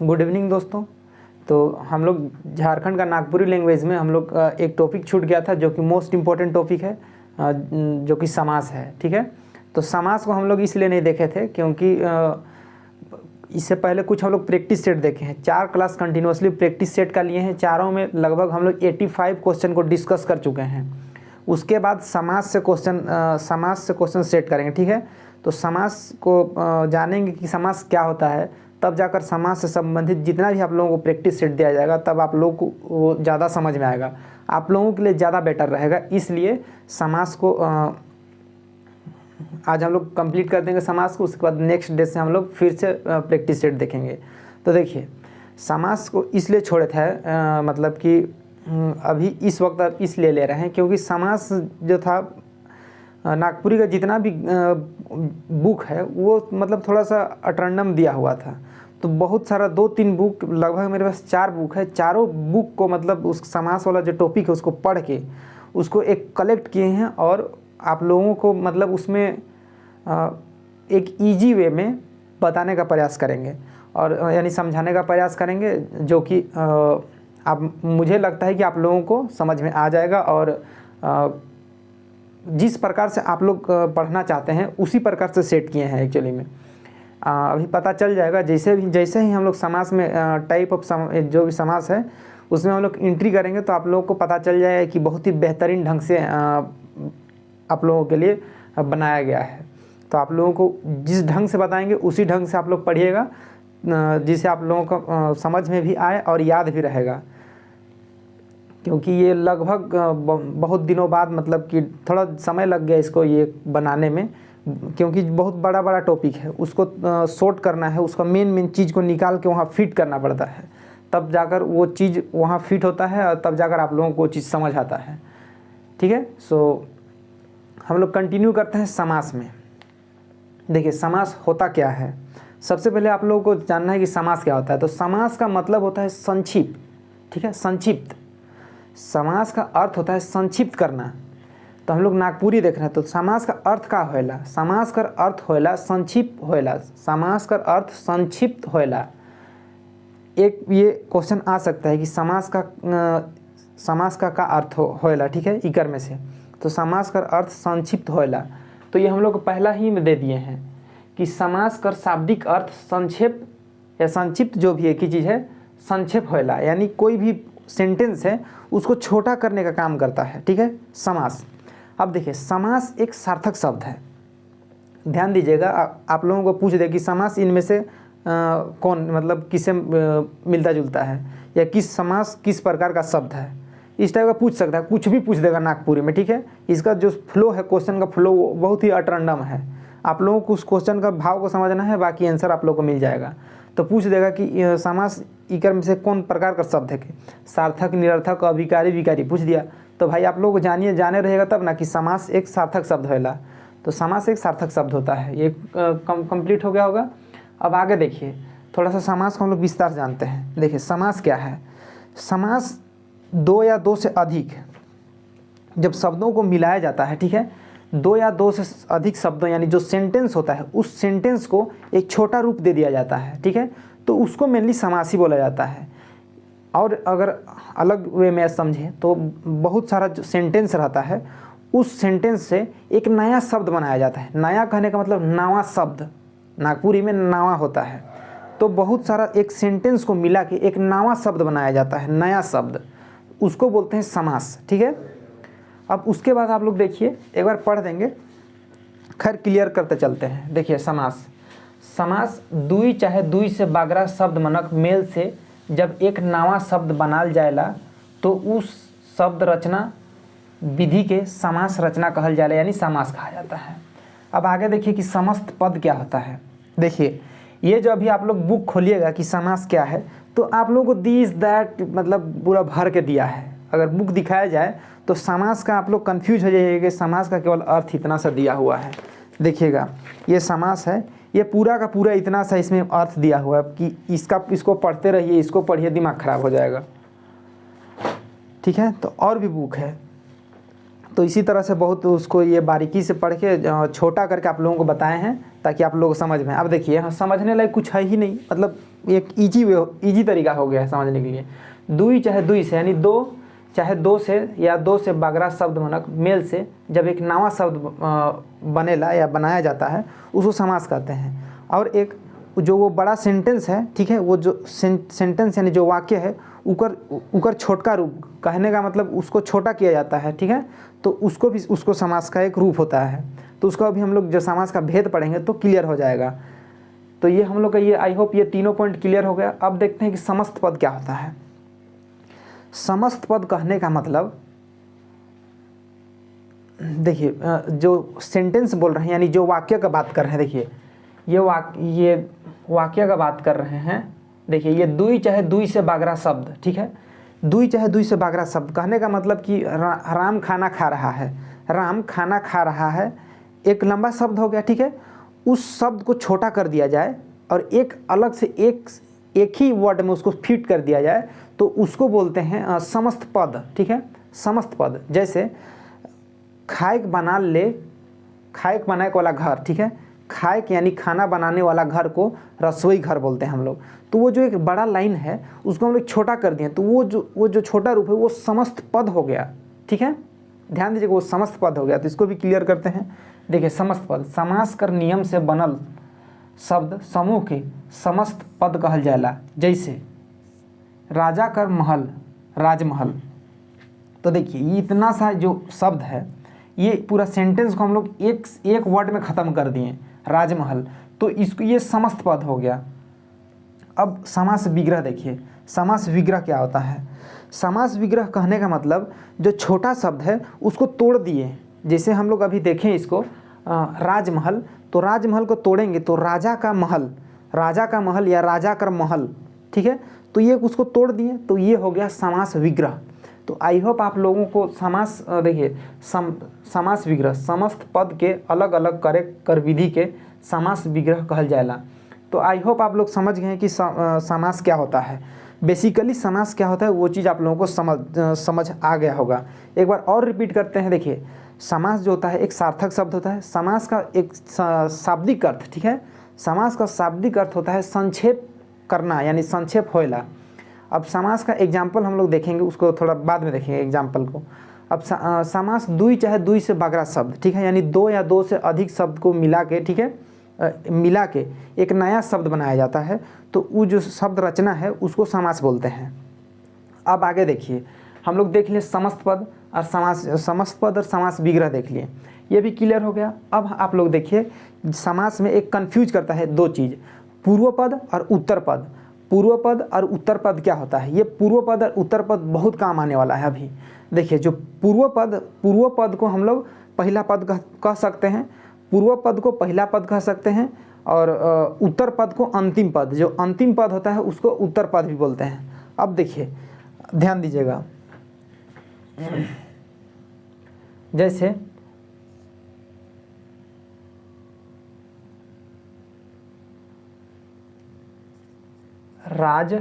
Good evening दोस्तों। तो हम लोग झारखंड का नागपुरी लैंग्वेज में हम लोग एक टॉपिक छूट गया था जो कि मोस्ट इम्पॉर्टेंट टॉपिक है, जो कि समास है। ठीक है, तो समास को हम लोग इसलिए नहीं देखे थे क्योंकि इससे पहले कुछ हम लोग प्रैक्टिस सेट देखे हैं। 4 क्लास कंटिन्यूसली प्रैक्टिस सेट का लिए हैं, चारों में लगभग हम लोग 85 क्वेश्चन को डिस्कस कर चुके हैं। उसके बाद समास से क्वेश्चन सेट करेंगे। ठीक है, तो समास को जानेंगे कि समास क्या होता है, तब जाकर समास से संबंधित जितना भी आप लोगों को प्रैक्टिस सेट दिया जाएगा तब आप लोगों को वो ज़्यादा समझ में आएगा, आप लोगों के लिए ज़्यादा बेटर रहेगा। इसलिए समास को आज हम लोग कंप्लीट कर देंगे समास को। उसके बाद नेक्स्ट डे से हम लोग फिर से प्रैक्टिस सेट देखेंगे। तो देखिए, समास को इसलिए छोड़े थे मतलब कि अभी इस वक्त इसलिए ले रहे हैं क्योंकि समास जो था नागपुरी का जितना भी बुक है वो मतलब थोड़ा सा अटरंडम दिया हुआ था। तो बहुत सारा 2-3 बुक, लगभग मेरे पास 4 बुक है, चारों बुक को मतलब उस समास वाला जो टॉपिक है उसको पढ़ के उसको एक कलेक्ट किए हैं और आप लोगों को मतलब उसमें एक इजी वे में बताने का प्रयास करेंगे और यानी समझाने का प्रयास करेंगे, जो कि आप मुझे लगता है कि आप लोगों को समझ में आ जाएगा और जिस प्रकार से आप लोग पढ़ना चाहते हैं उसी प्रकार से सेट किए हैं एक्चुअली में। अभी पता चल जाएगा जैसे ही हम लोग समास में टाइप ऑफ जो भी समास है उसमें हम लोग एंट्री करेंगे तो आप लोगों को पता चल जाएगा कि बहुत ही बेहतरीन ढंग से आप लोगों के लिए बनाया गया है। तो आप लोगों को जिस ढंग से बताएंगे उसी ढंग से आप लोग पढ़िएगा, जिससे आप लोगों को समझ में भी आए और याद भी रहेगा। क्योंकि ये लगभग बहुत दिनों बाद मतलब कि थोड़ा समय लग गया इसको ये बनाने में, क्योंकि बहुत बड़ा टॉपिक है, उसको शॉर्ट करना है, उसका मेन चीज़ को निकाल के वहाँ फिट करना पड़ता है, तब जाकर वो चीज़ वहाँ फिट होता है और तब जाकर आप लोगों को वो चीज़ समझ आता है। ठीक है, सो हम लोग कंटिन्यू करते हैं समास में। देखिए, समास होता क्या है। सबसे पहले आप लोगों को जानना है कि समास क्या होता है। तो समास का मतलब होता है संक्षिप्त। ठीक है, संक्षिप्त। समास का अर्थ होता है संक्षिप्त करना। तो हम लोग नागपुरी देख रहे हैं, तो समास का अर्थ का होएला, समास का अर्थ होएला संक्षिप्त होएला, समास का अर्थ संक्षिप्त होएला। एक ये क्वेश्चन आ सकता है कि समास का अर्थ होएला। ठीक है, इकर में से तो समास का अर्थ संक्षिप्त होएला। तो ये हम लोग पहला ही में दे दिए हैं कि समास का शाब्दिक अर्थ संक्षेप या संक्षिप्त जो भी एक ही चीज़ है, संक्षेप होएला, यानी कोई भी सेंटेंस है उसको छोटा करने का काम करता है। ठीक है, समास। अब देखिए, समास एक सार्थक शब्द है। ध्यान दीजिएगा, आप लोगों को पूछ दे कि समास इनमें से कौन मतलब किससे मिलता जुलता है या किस समास किस प्रकार का शब्द है, इस टाइप का पूछ सकता है, कुछ भी पूछ देगा नागपुरी में। ठीक है, इसका जो फ्लो है, क्वेश्चन का फ्लो बहुत ही अटरंडम है। आप लोगों को उस क्वेश्चन का भाव को समझना है, बाकी आंसर आप लोगों को मिल जाएगा। तो पूछ देगा कि समास इकर में से कौन प्रकार का शब्द है, कि सार्थक, निरर्थक, अभिकारी, विकारी पूछ दिया। तो भाई आप लोग जाने रहेगा तब ना कि समास एक सार्थक शब्द होएला। तो समास एक सार्थक शब्द होता है। ये कंप्लीट हो गया होगा। अब आगे देखिए, थोड़ा सा समास को हम लोग विस्तार जानते हैं। देखिए, समास क्या है। समास 2 या 2 से अधिक जब शब्दों को मिलाया जाता है, ठीक है, 2 या 2 से अधिक शब्दों यानी जो सेंटेंस होता है उस सेंटेंस को एक छोटा रूप दे दिया जाता है। ठीक है, तो उसको मेनली समासी बोला जाता है। और अगर अलग वे में समझें तो बहुत सारा जो सेंटेंस रहता है उस सेंटेंस से एक नया शब्द बनाया जाता है। नया कहने का मतलब नवा शब्द, नागपुरी में नवा होता है। तो बहुत सारा एक सेंटेंस को मिला के एक नवा शब्द बनाया जाता है, नया शब्द, उसको बोलते हैं समास। ठीक है, अब उसके बाद आप लोग देखिए, एक बार पढ़ देंगे, खैर क्लियर करते चलते हैं। देखिए, समास दुई चाहे दुई से बागरा शब्द मनक मेल से जब एक नवा शब्द बनाल जाएला तो उस शब्द रचना विधि के समास रचना कहल जाएला, यानी समास कहा जाता है। अब आगे देखिए कि समस्त पद क्या होता है। देखिए, ये जो अभी आप लोग बुक खोलिएगा कि समास क्या है, तो आप लोगों को दिस दैट मतलब पूरा भर के दिया है। अगर बुक दिखाया जाए तो समास का आप लोग कंफ्यूज हो जाइएगा कि समास का केवल अर्थ इतना सा दिया हुआ है। देखिएगा, ये समास है, ये पूरा का पूरा इतना सा इसमें अर्थ दिया हुआ है कि इसको पढ़ते रहिए, इसको पढ़िए, दिमाग खराब हो जाएगा। ठीक है, तो और भी बुक है, तो इसी तरह से बहुत उसको ये बारीकी से पढ़ के छोटा करके आप लोगों को बताए हैं ताकि आप लोग समझ में। अब देखिए हाँ, समझने लायक कुछ है ही नहीं, मतलब एक इजी तरीका हो गया है समझने के लिए। दुई चाहे दुई से यानी दो चाहे दो से या दो से बागरा शब्द मनक मेल से जब एक नवा शब्द बनेला या बनाया जाता है उसको समास कहते हैं। और एक जो वो बड़ा सेंटेंस है, ठीक है, वो जो सेंटेंस यानी जो वाक्य है उकर छोटका रूप, कहने का मतलब उसको छोटा किया जाता है, ठीक है, तो उसको भी उसको समास का एक रूप होता है। तो उसको अभी हम लोग जब समास का भेद पढ़ेंगे तो क्लियर हो जाएगा। तो ये हम लोग का ये आई होप ये तीनों पॉइंट क्लियर हो गया। अब देखते हैं कि समस्त पद क्या होता है। समस्त पद कहने का मतलब देखिए जो सेंटेंस बोल रहे हैं यानी जो वाक्य का बात कर रहे हैं, देखिए ये वाक्य का बात कर रहे हैं। देखिए ये दुई चाहे दुई से बागरा शब्द, ठीक है, दुई चाहे दुई से बागरा शब्द कहने का मतलब कि राम खाना खा रहा है, राम खाना खा रहा है एक लंबा शब्द हो गया, ठीक है, उस शब्द को छोटा कर दिया जाए और एक अलग से एक ही वर्ड में उसको फिट कर दिया जाए तो उसको बोलते हैं समस्त पद, ठीक है, समस्त पद। जैसे खाएक बना ले, खाएक बनाने वाला घर, ठीक है, खाएक यानी खाना बनाने वाला घर को रसोई घर बोलते हैं हम लोग। तो वो जो एक बड़ा लाइन है उसको हम लोग छोटा कर दिए तो वो जो छोटा रूप है वो समस्त पद हो गया, ठीक है, ध्यान दीजिएगा वो समस्त पद हो गया। तो इसको भी क्लियर करते हैं। देखिए समस्त पद समास कर नियम से बनल शब्द समूह के समस्त पद कहल जाला। जैसे राजा कर महल, राजमहल। तो देखिए ये इतना सा जो शब्द है ये पूरा सेंटेंस को हम लोग एक वर्ड में ख़त्म कर दिए, राजमहल, तो इसको ये समस्त पद हो गया। अब समास विग्रह देखिए, समास विग्रह क्या होता है। समास विग्रह कहने का मतलब जो छोटा शब्द है उसको तोड़ दिए। जैसे हम लोग अभी देखें इसको राजमहल, तो राजमहल को तोड़ेंगे तो राजा का महल या राजा का महल, ठीक है, तो ये उसको तोड़ दिए तो ये हो गया समास विग्रह। तो आई होप आप लोगों को समास देखिए समास विग्रह समस्त पद के अलग अलग कर विधि के समास विग्रह कहल जाएला। तो आई होप आप लोग समझ गए हैं कि समास क्या होता है, बेसिकली समास क्या होता है वो चीज़ आप लोगों को समझ आ गया होगा। एक बार और रिपीट करते हैं। देखिए समास जो होता है एक सार्थक शब्द होता है। समास का एक शाब्दिक अर्थ, ठीक है, समास का शाब्दिक अर्थ होता है संक्षेप करना यानी संक्षेप होएला। अब समास का एग्जाम्पल हम लोग देखेंगे, उसको थोड़ा बाद में देखेंगे एग्जाम्पल को। अब समास दुई चाहे दुई से बागरा शब्द, ठीक है, यानी दो या दो से अधिक शब्द को मिला के, ठीक है, मिला के एक नया शब्द बनाया जाता है तो वो जो शब्द रचना है उसको समास बोलते हैं। अब आगे देखिए हम लोग देख लिए समस्त पद और समस्त पद और समास विग्रह देख लिए, ये भी क्लियर हो गया। अब आप लोग देखिए समास में एक कंफ्यूज करता है दो चीज़, पूर्व पद और उत्तर पद। पूर्व पद और उत्तर पद क्या होता है, ये पूर्व पद और उत्तर पद बहुत काम आने वाला है अभी। देखिए जो पूर्व पद को हम लोग पहला पद कह सकते हैं, पूर्व पद को पहला पद कह सकते हैं और उत्तर पद को अंतिम पद, जो अंतिम पद होता है उसको उत्तर पद भी बोलते हैं। अब देखिए ध्यान दीजिएगा, जैसे राज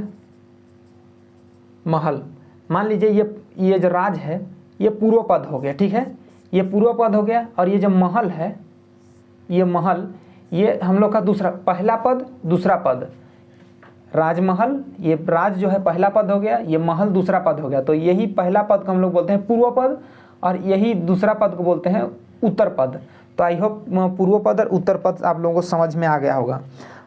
महल, मान लीजिए ये जो राज है ये पूर्व पद हो गया, ठीक है, ये पूर्व पद हो गया। और ये जो महल है ये महल, ये हम लोग का दूसरा पहला पद दूसरा पद, राजमहल, ये राज जो है पहला पद हो गया, ये महल दूसरा पद हो गया। तो यही पहला पद को हम लोग बोलते हैं पूर्व पद और यही दूसरा पद को बोलते हैं उत्तर पद। तो आई होप पूर्व पद और उत्तर पद आप लोगों को समझ में आ गया होगा।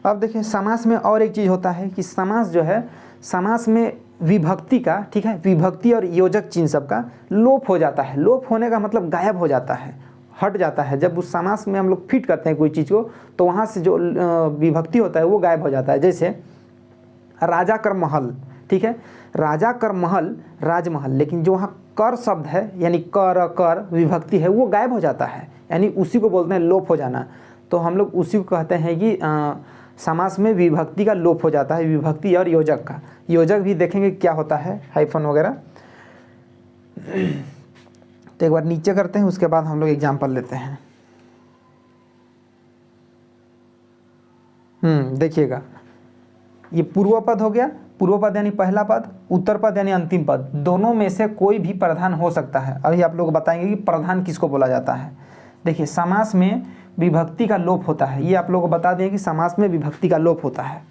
अब देखिए समास में और एक चीज़ होता है कि समास जो है, समास में विभक्ति का, ठीक है, विभक्ति और योजक चिन्ह सबका लोप हो जाता है। लोप होने का मतलब गायब हो जाता है, हट जाता है। जब उस समास में हम लोग फिट करते हैं कोई चीज़ को तो वहाँ से जो विभक्ति होता है वो गायब हो जाता है। जैसे राजा कर महल, ठीक है, राजा कर महल राजमहल, लेकिन जो वहाँ कर शब्द है यानी कर विभक्ति है वो गायब हो जाता है, यानी उसी को बोलते हैं लोप हो जाना। तो हम लोग उसी को कहते हैं कि समास में विभक्ति का लोप हो जाता है, विभक्ति और योजक का। योजक भी देखेंगे क्या होता है, हाइफन वगैरह। तो एक बार नीचे करते हैं, उसके बाद हम लोग एग्जाम्पल लेते हैं। देखिएगा ये पूर्व पद हो गया, पूर्व पद यानी पहला पद, उत्तर पद यानी अंतिम पद, दोनों में से कोई भी प्रधान हो सकता है। अभी आप लोग बताएंगे कि प्रधान किसको बोला जाता है। देखिए समास में विभक्ति का लोप होता है। ये आप लोगों को बता दें कि समास में विभक्ति का लोप होता है।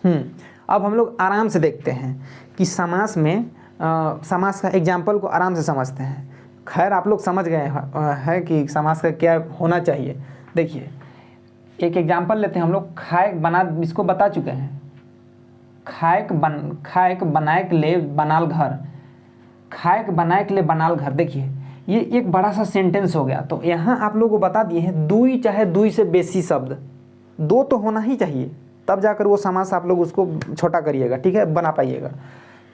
अब हम लोग आराम से देखते हैं कि समास में समास का एग्जाम्पल को आराम से समझते हैं। खैर आप लोग समझ गए हैं कि समास का क्या होना चाहिए। देखिए एक एग्जाम्पल लेते हैं हम लोग। खाएक बना, इसको बता चुके हैं। खाएक बनाएक ले बनाल घर, खाएक बनाएक ले बनाल घर। देखिए ये एक बड़ा सा सेंटेंस हो गया। तो यहाँ आप लोगों को बता दिए हैं दुई चाहे दुई से बेसी शब्द, दो तो होना ही चाहिए, तब जाकर वो समास आप लोग उसको छोटा करिएगा, ठीक है, बना पाइएगा।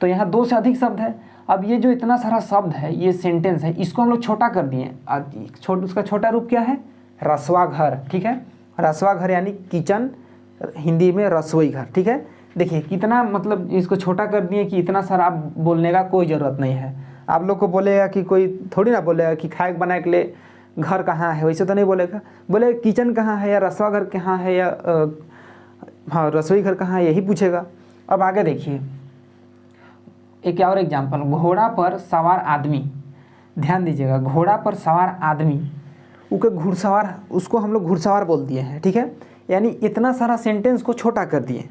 तो यहाँ दो से अधिक शब्द है। अब ये जो इतना सारा शब्द है, ये सेंटेंस है, इसको हम लोग छोटा कर दिए। उसका छोटा रूप क्या है? रसवा घर, ठीक है। रसवा घर यानी किचन, हिंदी में रसोई घर, ठीक है। देखिए कितना मतलब इसको छोटा कर दिए कि इतना सारा आप बोलने का कोई ज़रूरत नहीं है। आप लोग को बोलेगा कि कोई थोड़ी ना बोलेगा कि खाए बनाए के लिए घर कहाँ है, वैसे तो नहीं बोलेगा। बोले किचन कहाँ है या रसवा घर कहाँ है या हाँ रसोई घर कहाँ है, यही पूछेगा। अब आगे देखिए एक और एग्जाम्पल, घोड़ा पर सवार आदमी। ध्यान दीजिएगा, घोड़ा पर सवार आदमी, उसके घुड़सवार, उसको हम लोग घुड़सवार बोल दिए हैं, ठीक है। यानी इतना सारा सेंटेंस को छोटा कर दिए,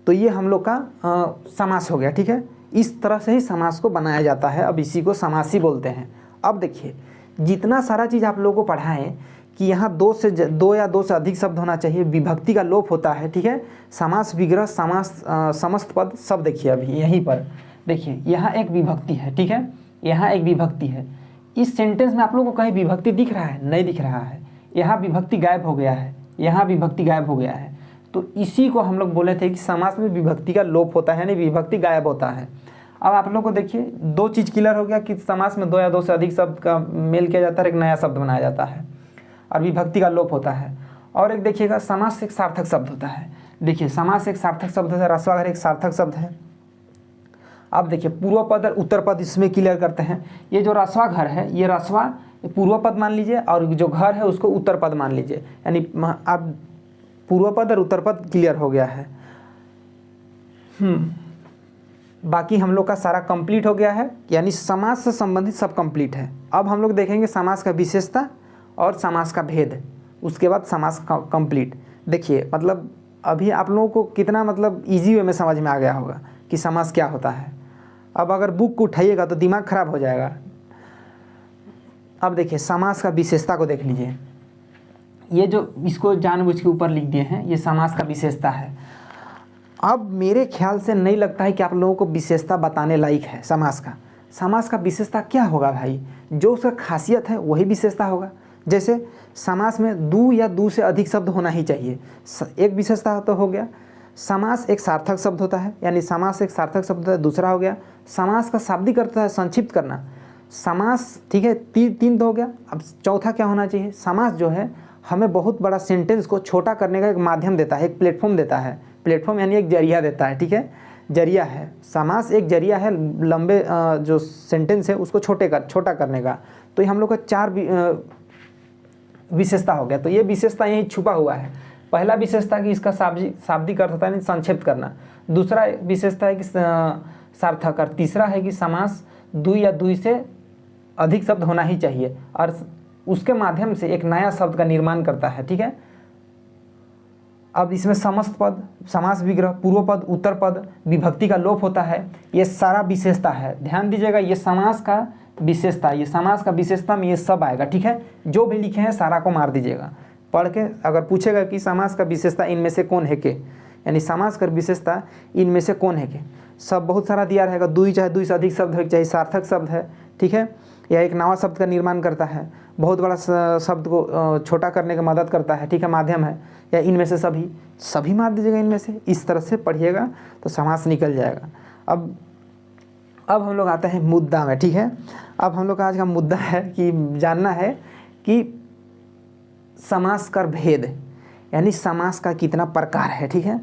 तो ये हम लोग का समास हो गया, ठीक है। इस तरह से ही समास को बनाया जाता है। अब इसी को समासी बोलते हैं। अब देखिए जितना सारा चीज़ आप लोगों को पढ़ाएं कि यहाँ दो या दो से अधिक शब्द होना चाहिए, विभक्ति का लोप होता है, ठीक है। समास विग्रह, समास समस्त पद, सब देखिए अभी यहीं पर देखिए यहाँ एक विभक्ति है, ठीक है, यहाँ एक विभक्ति है। इस सेंटेंस में आप लोगों को कहीं विभक्ति दिख रहा है? नहीं दिख रहा है। यहाँ विभक्ति गायब हो गया है, यहाँ विभक्ति गायब हो गया है। तो इसी को हम लोग बोले थे कि समास में विभक्ति का लोप होता है, यानी विभक्ति गायब होता है। अब आप लोग को देखिए दो चीज़ क्लियर हो गया कि समास में दो या दो से अधिक शब्द का मेल किया जाता है, एक नया शब्द बनाया जाता है और विभक्ति का लोप होता है। और एक देखिएगा समास एक सार्थक शब्द होता है। देखिए समास एक सार्थक शब्द है, रसवा घर एक सार्थक शब्द है। अब देखिए पूर्व पद और उत्तर पद इसमें क्लियर करते हैं। ये जो रसवा घर है, ये रसवा पूर्व पद मान लीजिए और जो घर है उसको उत्तर पद मान लीजिए। यानी अब पूर्व पद और उत्तर पद क्लियर हो गया है। बाकी हम लोग का सारा कंप्लीट हो गया है, यानी समास से संबंधित सब कंप्लीट है। अब हम लोग देखेंगे समास का विशेषता और समास का भेद, उसके बाद समास का कंप्लीट। देखिए मतलब अभी आप लोगों को कितना मतलब इजी वे में समझ में आ गया होगा कि समास क्या होता है। अब अगर बुक को उठाइएगा तो दिमाग खराब हो जाएगा। अब देखिए समास का विशेषता को देख लीजिए। ये जो इसको जानबूझ के ऊपर लिख दिए हैं, ये समास का विशेषता है। अब मेरे ख्याल से नहीं लगता है कि आप लोगों को विशेषता बताने लायक है समास का। समास का विशेषता क्या होगा भाई? जो उसका खासियत है वही विशेषता होगा। जैसे समास में दो या दो से अधिक शब्द होना ही चाहिए, एक विशेषता तो हो गया। समास एक सार्थक शब्द होता है, यानी समास एक सार्थक शब्द होता है। दूसरा हो गया समास का शाब्दिक अर्थ है संक्षिप्त करना। समास, ठीक है, तीन तो हो गया। अब चौथा क्या होना चाहिए? समास जो है हमें बहुत बड़ा सेंटेंस को छोटा करने का एक माध्यम देता है, एक प्लेटफॉर्म देता है। प्लेटफॉर्म यानी एक जरिया देता है, ठीक है, जरिया है। समास एक जरिया है लंबे जो सेंटेंस है उसको छोटा करने का। तो ये हम लोग का चार विशेषता हो गया। तो ये विशेषता यही छुपा हुआ है। पहला विशेषता कि इसका शाब्दिक अर्थ होता है संक्षिप्त करना। दूसरा विशेषता है कि सार्थक अर्थ। तीसरा है कि समास दो या दो से अधिक शब्द होना ही चाहिए और उसके माध्यम से एक नया शब्द का निर्माण करता है, ठीक है। अब इसमें समस्त पद, समास विग्रह, पूर्व पद, उत्तर पद, विभक्ति का लोप होता है। ये सारा विशेषता है। ध्यान दीजिएगा, ये समास का विशेषता, ये समास का विशेषता में ये सब आएगा, ठीक है। जो भी लिखे हैं सारा को मार दीजिएगा पढ़ के। अगर पूछेगा कि समास का विशेषता इनमें से कौन है के, यानी समास का विशेषता इनमें से कौन है के, सब बहुत सारा दिया रहेगा। दो चाहे दो से अधिक शब्द है, चाहे सार्थक शब्द है, ठीक है, या एक नवा शब्द का निर्माण करता है, बहुत बड़ा शब्द को छोटा करने का मदद करता है, ठीक है, माध्यम है, या इनमें से सभी मार दीजिएगा इनमें से। इस तरह से पढ़िएगा तो समास निकल जाएगा। अब हम लोग आते हैं मुद्दा में, ठीक है। अब हम लोग का आज का मुद्दा है कि जानना है कि समास का भेद, यानी समास का कितना प्रकार है, ठीक है।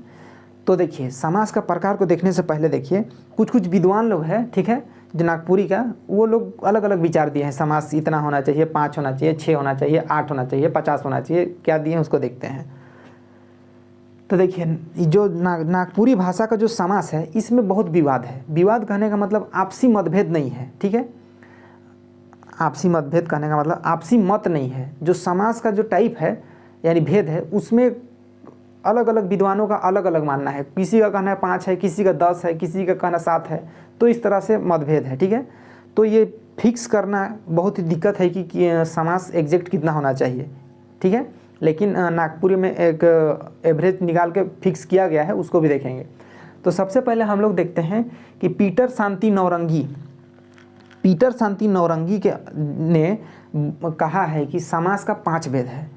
तो देखिए समास का प्रकार को देखने से पहले देखिए कुछ विद्वान लोग हैं, ठीक है, जो नागपुरी का, वो लोग अलग अलग विचार दिए हैं। समास इतना होना चाहिए, 5 होना चाहिए, 6 होना चाहिए, 8 होना चाहिए, 50 होना चाहिए, क्या दिए हैं उसको देखते हैं। तो देखिए जो नागपुरी भाषा का जो समास है इसमें बहुत विवाद है। विवाद कहने का मतलब आपसी मतभेद नहीं है, ठीक है। आपसी मतभेद कहने का मतलब आपसी मत नहीं है। जो समास का जो टाइप है यानी भेद है उसमें अलग अलग विद्वानों का अलग अलग मानना है। किसी का कहना है 5 है, किसी का 10 है, किसी का कहना 7 है। तो इस तरह से मतभेद है, ठीक है। तो ये फिक्स करना बहुत ही दिक्कत है कि समास एग्जैक्ट कितना होना चाहिए, ठीक है। लेकिन नागपुरी में एक एवरेज निकाल के फिक्स किया गया है, उसको भी देखेंगे। तो सबसे पहले हम लोग देखते हैं कि पीटर शांति नौरंगी ने कहा है कि समास का 5 भेद है।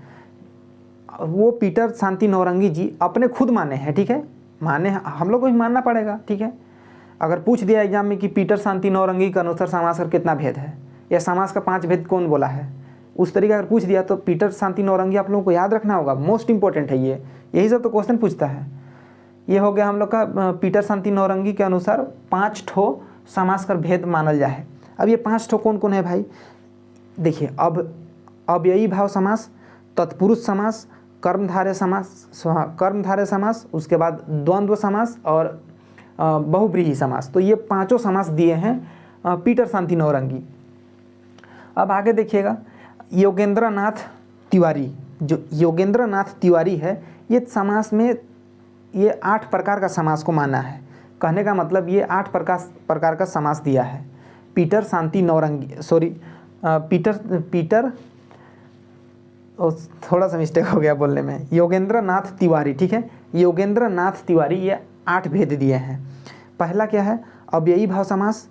वो पीटर शांति नौरंगी जी अपने खुद माने हैं, ठीक है। माने हम लोग को भी मानना पड़ेगा, ठीक है। अगर पूछ दिया एग्जाम में कि पीटर शांति नौरंगी के अनुसार समास का कितना भेद है या समास का 5 भेद कौन बोला है, उस तरीके अगर पूछ दिया तो पीटर शांति नौरंगी आप लोगों को याद रखना होगा। मोस्ट इंपॉर्टेंट है ये, यही सब तो क्वेश्चन पूछता है। ये हो गया हम लोग का पीटर शांति नौरंगी के अनुसार 5 ठो समास का भेद मानल जाए। अब ये 5 ठो कौन कौन है भाई, देखिए। अब अव्ययी भाव समास, तत्पुरुष समास, कर्मधारय समास, उसके बाद द्वंद्व समास और बहुव्रीहि समास। तो ये 5 समास दिए हैं पीटर शांति नौरंगी। अब आगे देखिएगा योगेंद्रनाथ तिवारी, जो योगेंद्रनाथ तिवारी है, ये समास में ये 8 प्रकार का समास को माना है। कहने का मतलब ये 8 प्रकार का समास दिया है पीटर शांति नौरंगी, पीटर थोड़ा सा मिस्टेक हो गया बोलने में, योगेंद्रनाथ तिवारी, ठीक है। योगेंद्रनाथ तिवारी ये 8 भेद दिए हैं। पहला क्या है, अव्ययी भाव समास,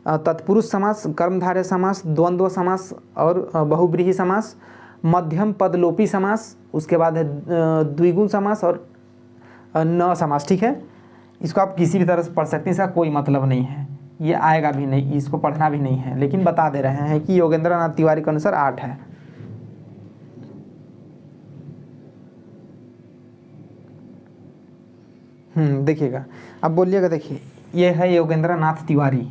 तत्पुरुष समास, कर्मधारय समास, द्वंद्व समास और बहुव्रीहि समास, मध्यम पदलोपी समास, उसके बाद है द्विगुण समास और न समास, ठीक है। इसको आप किसी भी तरह से पढ़ सकते हैं, इसका कोई मतलब नहीं है, ये आएगा भी नहीं, इसको पढ़ना भी नहीं है, लेकिन बता दे रहे हैं कि योगेंद्रनाथ तिवारी के अनुसार 8 है। देखिएगा, अब बोलिएगा, देखिए ये है योगेंद्रनाथ तिवारी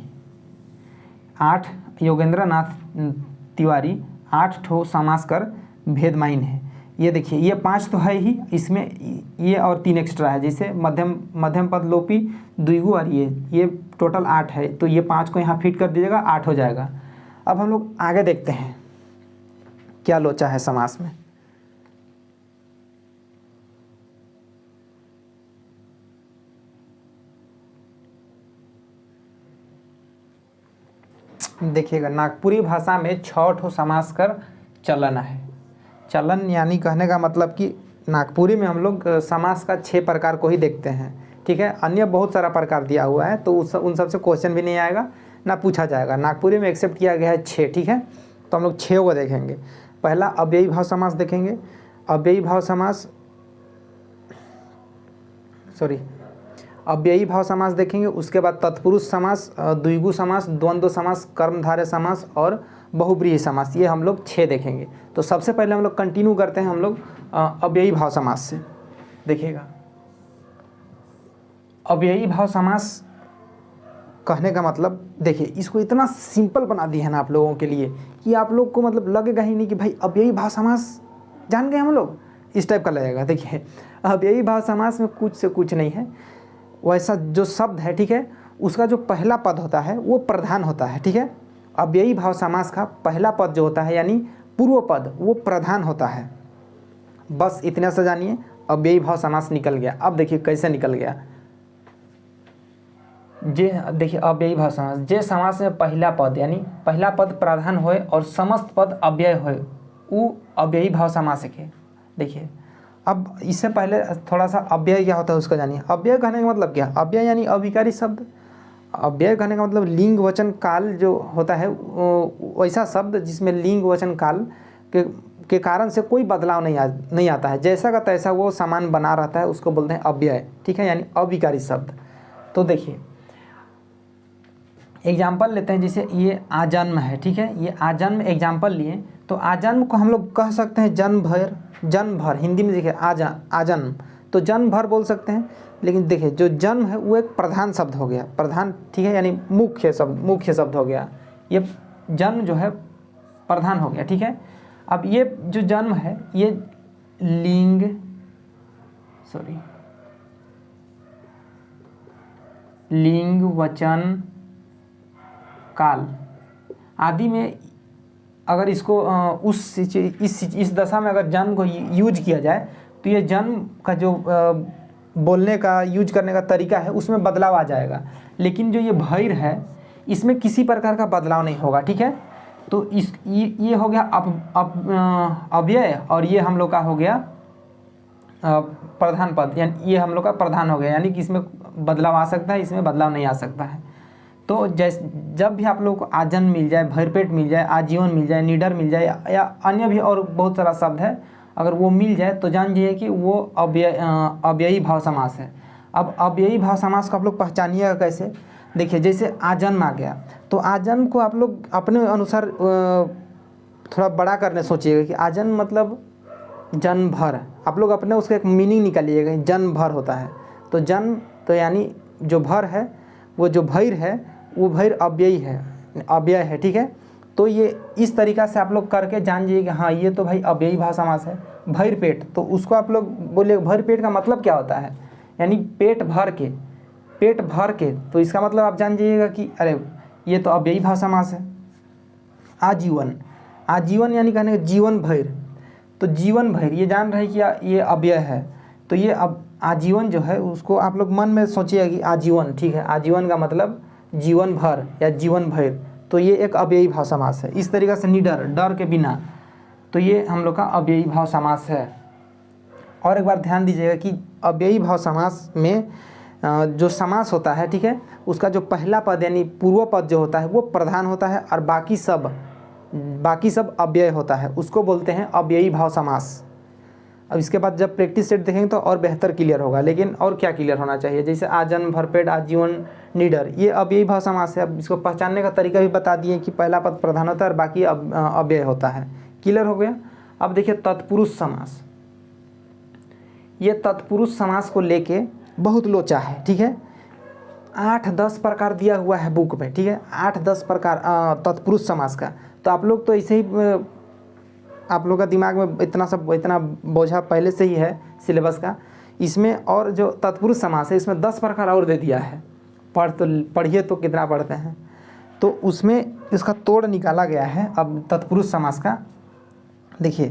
8 ठो समास कर भेद माइन है। ये देखिए ये 5 तो है ही, इसमें ये और 3 एक्स्ट्रा है, जैसे मध्यम पद लोपी, द्विगु और ये टोटल 8 है। तो ये 5 को यहाँ फिट कर दीजिएगा, 8 हो जाएगा। अब हम लोग आगे देखते हैं क्या लोचा है समास में। देखिएगा नागपुरी भाषा में 6 ठो समास कर चलन है। चलन यानी कहने का मतलब कि नागपुरी में हम लोग समास का 6 प्रकार को ही देखते हैं, ठीक है। अन्य बहुत सारा प्रकार दिया हुआ है, तो उन सब से क्वेश्चन भी नहीं आएगा ना पूछा जाएगा। नागपुरी में एक्सेप्ट किया गया है 6, ठीक है। तो हम लोग 6 को देखेंगे। पहला अव्ययी भाव समास देखेंगे। अव्ययी भाव समास देखेंगे। उसके बाद तत्पुरुष समास, द्विगु समास, द्वंद्व समास, कर्मधारय समास और बहुव्रीहि समास, ये हम लोग 6 देखेंगे। तो सबसे पहले हम लोग कंटिन्यू करते हैं हम लोग अव्ययी भाव समास से। देखिएगा अव्ययी भाव समास कहने का मतलब, देखिए इसको इतना सिंपल बना दिया है ना आप लोगों के लिए कि आप लोग को मतलब लगेगा ही नहीं कि भाई अव्ययी भाव समास जान गए हम लोग, इस टाइप का लगेगा। देखिए अव्ययी भाव समास में कुछ से कुछ नहीं है, वैसा जो शब्द है, ठीक है, उसका जो पहला पद होता है वो प्रधान होता है, ठीक है। अव्ययी भाव समास का पहला पद जो होता है यानी पूर्व पद वो प्रधान होता है। बस इतना सा जानिए, अव्ययी भाव समास निकल गया। अब देखिए कैसे निकल गया। देखिए अव्ययी भाव समास, जे समास में पहला पद यानी पहला पद प्रधान होए और समस्त पद अव्यय होए वो अव्ययी भाव समास है। देखिए अब इससे पहले थोड़ा सा अव्यय क्या होता है उसका जानिए। अव्यय कहने का मतलब क्या, अव्यय यानी अविकारी शब्द। अव्यय कहने का मतलब लिंग वचन काल जो होता है वैसा शब्द जिसमें लिंग वचन काल के कारण से कोई बदलाव नहीं आता है, जैसा का तैसा वो सामान बना रहता है, उसको बोलते हैं अव्यय, ठीक है, यानी अविकारी शब्द। तो देखिए एग्जाम्पल लेते हैं, जैसे ये आजन्म है, ठीक है, ये आजन्म एग्जाम्पल लिए। तो आजन्म को हम लोग कह सकते हैं जन्म भर, हिंदी में देखिए आजन्म, तो जन्म भर बोल सकते हैं। लेकिन देखिए जो जन्म है वो एक प्रधान शब्द हो गया, प्रधान, ठीक है, यानी मुख्य शब्द हो गया। ये जन्म जो है प्रधान हो गया, ठीक है। अब ये जो जन्म है ये लिंग लिंग, वचन, काल आदि में अगर इसको इस दशा में अगर जन्म को यूज किया जाए तो ये जन्म का जो बोलने का यूज करने का तरीका है उसमें बदलाव आ जाएगा। लेकिन जो ये भैर है इसमें किसी प्रकार का बदलाव नहीं होगा, ठीक है। तो ये हो गया अव्यय, और ये हम लोग का हो गया प्रधान पद, यानी ये हम लोग का प्रधान हो गया, यानी कि इसमें बदलाव आ सकता है, इसमें बदलाव नहीं आ सकता है। तो जब भी आप लोग को आजन्म मिल जाए, भरपेट मिल जाए, आजीवन मिल जाए, निडर मिल जाए या अन्य भी और बहुत सारा शब्द है, अगर वो मिल जाए तो जान जाइए कि वो अव्ययी भाव समास है। अब अव्ययी भाव समास को आप लोग पहचानिएगा कैसे। देखिए जैसे आजन्म आ गया तो आजन्म को आप लोग अपने अनुसार थोड़ा बड़ा करने सोचिएगा कि आजन्म मतलब जन्म भर, आप लोग अपने उसका एक मीनिंग निकालिएगा, जन्म भर होता है। तो जन्म तो यानी जो भर है, वो जो भैर है वो भैर अव्ययी है, अव्यय है, ठीक है। तो ये इस तरीक़ा से आप लोग करके जान जाइए कि हाँ ये तो भाई अव्ययी भाव समास है। भैर पेट, तो उसको आप लोग बोलिए भैर पेट का मतलब क्या होता है, यानी पेट भर के, पेट भर के, तो इसका मतलब आप जान जाइएगा कि अरे ये तो अव्ययी भाव समास है। आजीवन, आजीवन यानी कहने का जीवन भैर, तो जीवन भैर ये जान रहे कि ये अव्यय है। तो ये अब आजीवन जो है उसको आप लोग मन में सोचिएगा कि आजीवन, ठीक है, आजीवन का मतलब जीवन भर या जीवन भैर, तो ये एक अव्ययी भाव समास है। इस तरीक़े से निडर, डर के बिना, तो ये हम लोग का अव्ययी भाव समास है। और एक बार ध्यान दीजिएगा कि अव्ययी भाव समास में जो समास होता है, ठीक है, उसका जो पहला पद यानी पूर्व पद जो होता है वो प्रधान होता है और बाकी सब अव्यय होता है, उसको बोलते हैं अव्ययी भाव समास। अब इसके बाद जब प्रैक्टिस सेट देखेंगे तो और बेहतर क्लियर होगा। लेकिन और क्या क्लियर होना चाहिए, जैसे आजन्म, भरपेट, आजीवन, निडर, ये अव्ययी भाव समास है। अब इसको पहचानने का तरीका भी बता दिए कि पहला पद प्रधान होता है और बाकी अव्यय होता है। क्लियर हो गया। अब देखिए तत्पुरुष समास, ये तत्पुरुष समास को लेके बहुत लोचा है, ठीक है। 8-10 प्रकार दिया हुआ है बुक में, ठीक है, 8-10 प्रकार तत्पुरुष समास का। तो आप लोग तो ऐसे ही आप लोग का दिमाग में इतना बोझा पहले से ही है सिलेबस का, इसमें और जो तत्पुरुष समास है इसमें 10 प्रकार और दे दिया है। पढ़िए तो कितना पढ़ते हैं, तो उसमें इसका तोड़ निकाला गया है। अब तत्पुरुष समास का देखिए,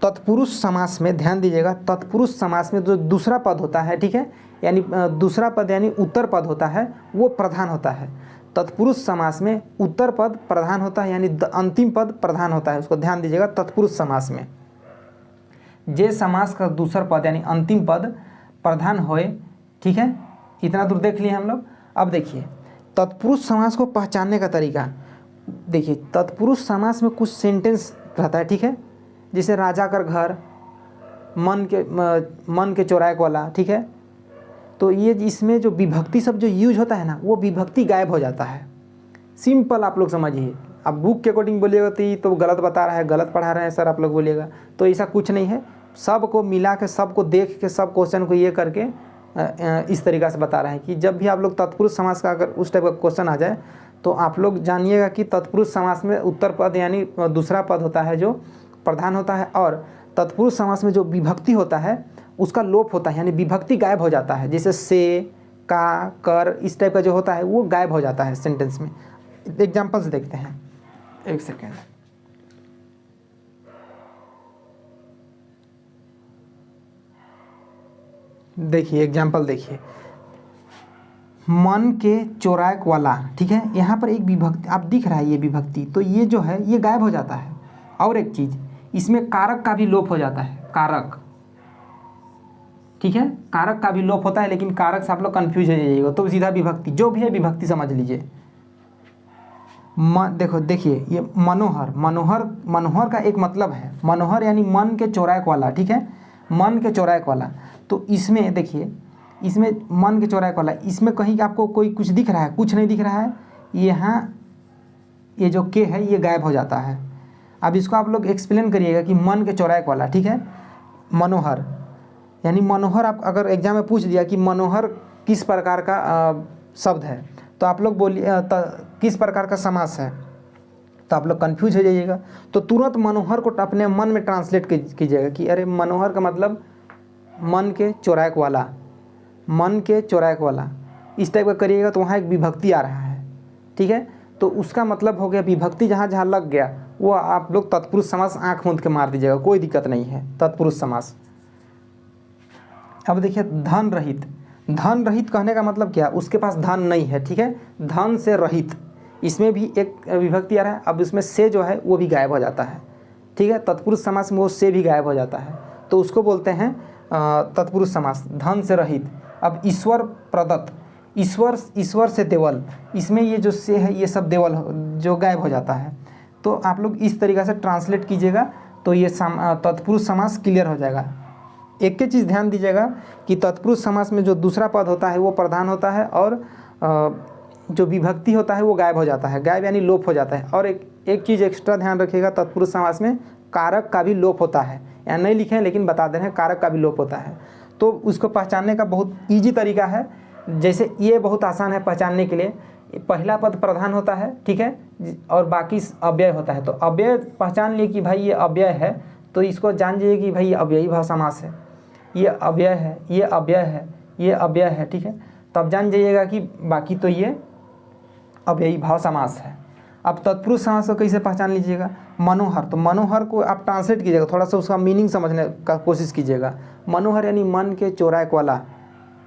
तत्पुरुष समास में ध्यान दीजिएगा, तत्पुरुष समास में जो दूसरा पद होता है, ठीक है, यानी दूसरा पद यानी उत्तर पद होता है वो प्रधान होता है। तत्पुरुष समास में उत्तर पद प्रधान होता है, यानी अंतिम पद प्रधान होता है, उसको ध्यान दीजिएगा। तत्पुरुष समास में जे समास का दूसरा पद यानी अंतिम पद प्रधान होए, ठीक है, इतना दूर देख लिए हम लोग। अब देखिए तत्पुरुष समास को पहचानने का तरीका देखिए। तत्पुरुष समास में कुछ सेंटेंस रहता है, ठीक है, जैसे राजा कर घर, मन के चौराहे वाला, ठीक है। तो ये इसमें जो विभक्ति सब जो यूज होता है ना, वो विभक्ति गायब हो जाता है। सिंपल आप लोग समझिए। अब बुक के अकॉर्डिंग बोलिएगा तो गलत बता रहा है, गलत पढ़ा रहे हैं सर आप लोग बोलिएगा, तो ऐसा कुछ नहीं है। सबको मिला के, सबको देख के, सब क्वेश्चन को ये करके इस तरीक़ा से बता रहे हैं कि जब भी आप लोग तत्पुरुष समास का अगर उस टाइप का क्वेश्चन आ जाए तो आप लोग जानिएगा कि तत्पुरुष समास में उत्तर पद यानी दूसरा पद होता है जो प्रधान होता है, और तत्पुरुष समास में जो विभक्ति होता है उसका लोप होता है, यानी विभक्ति गायब हो जाता है। जैसे से, का, कर, इस टाइप का जो होता है वो गायब हो जाता है सेंटेंस में। एग्जाम्पल्स देखते हैं, एक सेकेंड। देखिए एग्जाम्पल देखिए, मन के चौराक वाला, ठीक है, यहाँ पर एक विभक्ति आप दिख रहा है, ये विभक्ति, तो ये जो है ये गायब हो जाता है। और एक चीज़, इसमें कारक का भी लोप हो जाता है, कारक, ठीक है, कारक का भी लोप होता है, लेकिन कारक से आप लोग कन्फ्यूज हो जाइएगा, तो सीधा विभक्ति जो भी है विभक्ति समझ लीजिए। देखिए ये मनोहर, मनोहर का एक मतलब है, मनोहर यानी मन के चौराक वाला, ठीक है, मन के चौराक वाला। तो इसमें देखिए, इसमें मन के चौराक वाला, इसमें कहीं आपको कोई कुछ दिख रहा है, कुछ नहीं दिख रहा है, यहाँ ये जो के है ये गायब हो जाता है। अब इसको आप लोग एक्सप्लेन करिएगा कि मन के चौराक वाला, ठीक है, मनोहर यानी मनोहर। आप अगर एग्जाम में पूछ दिया कि मनोहर किस प्रकार का शब्द है, तो आप लोग बोलिए किस प्रकार का समास है, तो आप लोग कंफ्यूज हो जाइएगा। तो तुरंत मनोहर को अपने मन में ट्रांसलेट कीजिएगा कि अरे मनोहर का मतलब मन के चौराक वाला, मन के चौराक वाला। इस टाइप का करिएगा तो वहाँ एक विभक्ति आ रहा है, ठीक है। तो उसका मतलब हो गया विभक्ति जहाँ जहाँ लग गया वो आप लोग तत्पुरुष समास आँख मूंद के मार दीजिएगा, कोई दिक्कत नहीं है, तत्पुरुष समास। अब देखिए धन रहित, धन रहित कहने का मतलब क्या, उसके पास धन नहीं है, ठीक है, धन से रहित, इसमें भी एक विभक्ति आ रहा है। अब इसमें से जो है वो भी गायब हो जाता है, ठीक है, तत्पुरुष समास में वो से भी गायब हो जाता है, तो उसको बोलते हैं तत्पुरुष समास, धन से रहित। अब ईश्वर प्रदत्त, ईश्वर से देवल, इसमें ये जो से है ये सब देवल जो गायब हो जाता है। तो आप लोग इस तरीक़े से ट्रांसलेट कीजिएगा तो ये तत्पुरुष समास क्लियर हो जाएगा। एक ही चीज़ ध्यान दीजिएगा कि तत्पुरुष समास में जो दूसरा पद होता है वो प्रधान होता है और जो विभक्ति होता है वो गायब हो जाता है, गायब यानी लोप हो जाता है। और एक चीज़ एक्स्ट्रा ध्यान रखिएगा, तत्पुरुष समास में कारक का भी लोप होता है, या नहीं लिखे हैं लेकिन बता दे रहे हैं, कारक का भी लोप होता है। तो उसको पहचानने का बहुत ईजी तरीका है, जैसे ये बहुत आसान है पहचानने के लिए। पहला पद प्रधान होता है, ठीक है, और बाकी अव्यय होता है। तो अव्यय पहचान लिए कि भाई ये अव्यय है, तो इसको जान जाइए कि भाई ये अव्ययी भाव समास है, ये अव्यय है, ये अव्यय है, ये अव्यय है, ठीक है। तब जान जाइएगा कि बाकी तो ये अव्ययी भाव समास है। अब तत्पुरुष समास को कैसे पहचान लीजिएगा, मनोहर, तो मनोहर को आप ट्रांसलेट कीजिएगा, थोड़ा सा उसका मीनिंग समझने का कोशिश कीजिएगा। मनोहर यानी मन के चौराक वाला,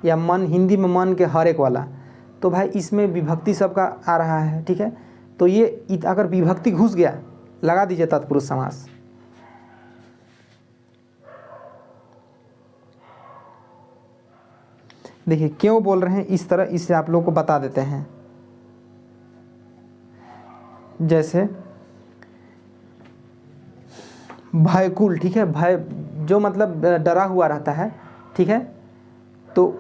या मन, हिंदी में मन के हर एक वाला। तो भाई इसमें विभक्ति सबका आ रहा है, ठीक है। तो ये अगर विभक्ति घुस गया, लगा दीजिए तत्पुरुष समास। देखिए क्यों बोल रहे हैं इस तरह, इससे आप लोगों को बता देते हैं। जैसे भयकुल, ठीक है, भय जो मतलब डरा हुआ रहता है, ठीक है। तो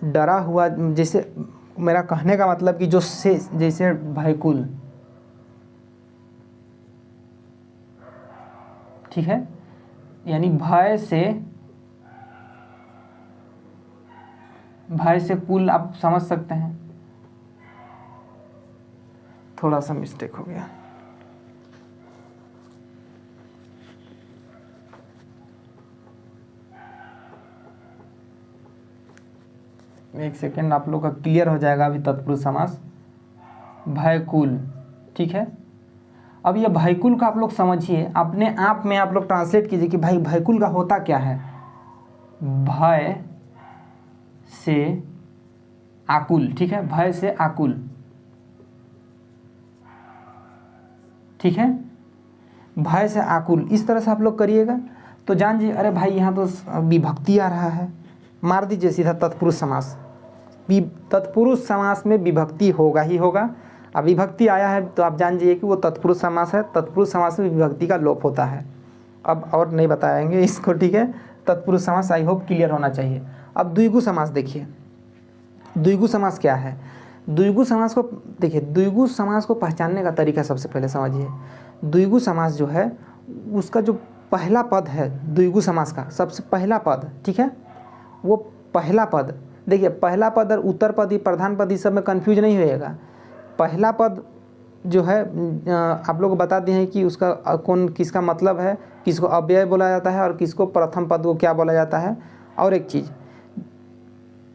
डरा हुआ, जैसे मेरा कहने का मतलब कि जो से, जैसे भयकुल, ठीक है, यानी भय से कुल आप समझ सकते हैं। थोड़ा सा मिस्टेक हो गया, एक सेकेंड, आप लोग का क्लियर हो जाएगा अभी तत्पुरुष समास। भयकुल, ठीक है। अब ये भयकुल का आप लोग समझिए, अपने आप में आप लोग ट्रांसलेट कीजिए कि भाई भयकुल का होता क्या है। भय से आकुल, ठीक है, भय से आकुल, ठीक है, भय से आकुल, इस तरह से आप लोग करिएगा तो जान जी, अरे भाई यहाँ तो विभक्ति आ रहा है, मार दीजिए सीधा तत्पुरुष समास। तत्पुरुष समास में विभक्ति होगा ही होगा। अब विभक्ति आया है तो आप जान जाइए कि वो तत्पुरुष समास है। तत्पुरुष समास में विभक्ति का लोप होता है। अब और नहीं बताएंगे इसको, ठीक है। तत्पुरुष समास आई होप क्लियर होना चाहिए। अब द्विगु समास देखिए, द्विगु समास क्या है। द्विगु समास को देखिए, द्विगु समास को पहचानने का तरीका सबसे पहले समझिए। द्विगु समास जो है उसका जो पहला पद है द्विगु समास का, सबसे पहला पद, ठीक है, वो पहला पद, देखिए पहला पद और उत्तर पद, ही प्रधान पद, इस सब में कंफ्यूज नहीं होएगा। पहला पद जो है आप लोग बता दिए हैं कि उसका कौन किसका मतलब है, किसको अव्यय बोला जाता है और किसको प्रथम पद को क्या बोला जाता है। और एक चीज़,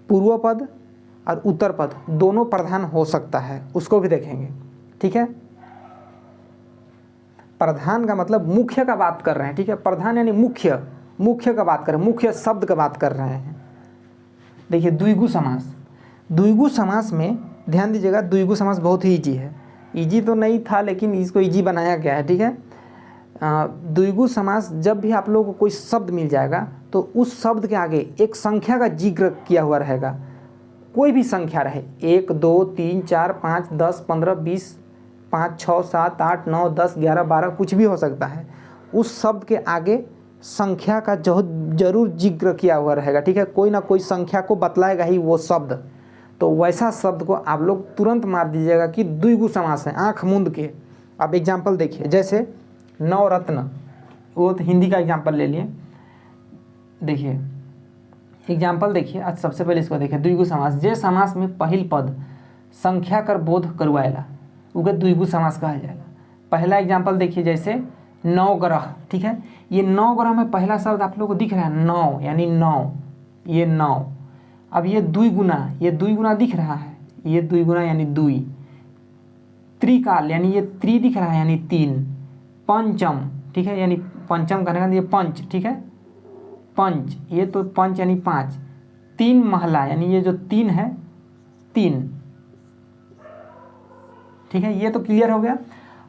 पूर्व पद और उत्तर पद दोनों प्रधान हो सकता है, उसको भी देखेंगे, ठीक है। प्रधान का मतलब मुख्य का बात कर रहे हैं, ठीक है। प्रधान यानी मुख्य, मुख्य का बात कर रहे हैं, मुख्य शब्द का बात कर रहे हैं। देखिए द्विगु समास, द्विगु समास में ध्यान दीजिएगा, द्विगु समास बहुत ही इजी है। इजी तो नहीं था लेकिन इसको इजी बनाया गया है, ठीक है। द्विगु समास जब भी आप लोगों को कोई शब्द मिल जाएगा तो उस शब्द के आगे एक संख्या का जिक्र किया हुआ रहेगा, कोई भी संख्या रहे, 1 2 3 4 5 10 15 20 5 6 7 8 9 10 11 12 कुछ भी हो सकता है। उस शब्द के आगे संख्या का जो जरूर जिक्र किया हुआ रहेगा, ठीक है। कोई ना कोई संख्या को बतलाएगा ही वो शब्द। तो वैसा शब्द को आप लोग तुरंत मार दीजिएगा कि द्विगु समास है, आंख मूंद के। अब एग्जाम्पल देखिए, जैसे नवरत्न, वो तो हिंदी का एग्जाम्पल ले लिए। देखिए एग्जाम्पल देखिए, आज सबसे पहले इसको देखिए, द्विगु समास, जे समास में पहिल पद संख्या कर बोध करवाएला उके द्विगु समास कहा जाएगा। पहला एग्जाम्पल देखिए, जैसे नवग्रह, ठीक है। ये नवग्रह में पहला शब्द आप लोगों को दिख रहा है नौ, यानी नौ, ये नौ। अब ये द्विगुना दिख रहा है, ये द्विगुना यानी दुई, त्रिकाल यानी ये त्रि दिख रहा है यानी 3, पंचम, ठीक है, यानी पंचम करने का ये पंच, ठीक है, पंच, ये तो पंच यानी 5, 3 महला यानी ये जो 3 है 3, ठीक है, ये तो क्लियर हो गया।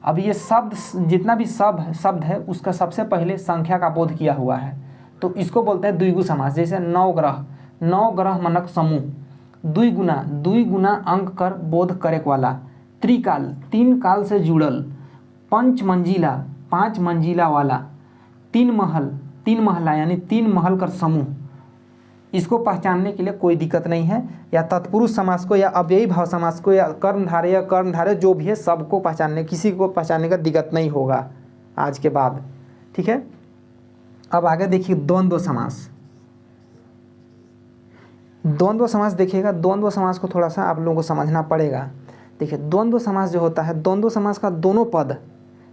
अब ये शब्द जितना भी शब्द है उसका सबसे पहले संख्या का बोध किया हुआ है, तो इसको बोलते हैं द्विगु समास। जैसे 9 ग्रह मनक समूह, द्विगुना अंक कर बोध करे वाला, त्रिकाल 3 काल से जुड़ल, पंच मंजिला 5 मंजिला वाला, 3 महला यानी 3 महल कर समूह। इसको पहचानने के लिए कोई दिक्कत नहीं है, या तत्पुरुष समास को या अव्ययी भाव समास को या कर्मधारय जो भी है सबको पहचानने, किसी को पहचानने का दिक्कत नहीं होगा आज के बाद, ठीक है। अब आगे देखिए द्वंद्व समास। द्वंद्व समास देखिएगा, द्वंद्व समास को थोड़ा सा आप लोगों को समझना पड़ेगा। देखिए द्वंद्व समास जो होता है, द्वंद्व समास का दोनों पद,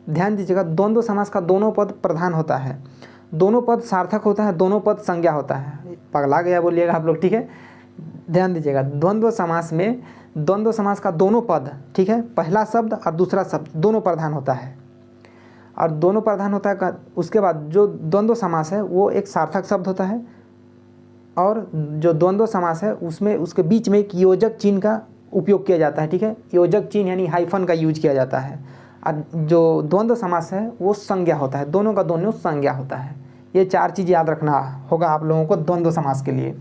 ध्यान दीजिएगा, द्वंद्व समास का दोनों पद प्रधान होता है, दोनों पद सार्थक होता है, दोनों पद संज्ञा होता है। पगला गया बोलिएगा आप लोग, ठीक है, ध्यान दीजिएगा। द्वंद्व समास में द्वंद्व समास का दोनों पद, ठीक है, पहला शब्द और दूसरा शब्द दोनों प्रधान होता है, और दोनों प्रधान होता है। उसके बाद जो द्वंद्व समास है वो एक सार्थक शब्द होता है, और जो द्वंद्व समास है उसमें उसके बीच में एक योजक चिन्ह का उपयोग किया जाता है, ठीक है, योजक चिन्ह यानी हाइफन का यूज किया जाता है। और जो द्वंद्व समास है वो संज्ञा होता है, दोनों का दोनों संज्ञा होता है। ये 4 चीज़ याद रखना होगा आप लोगों को द्वंद्व समास के लिए।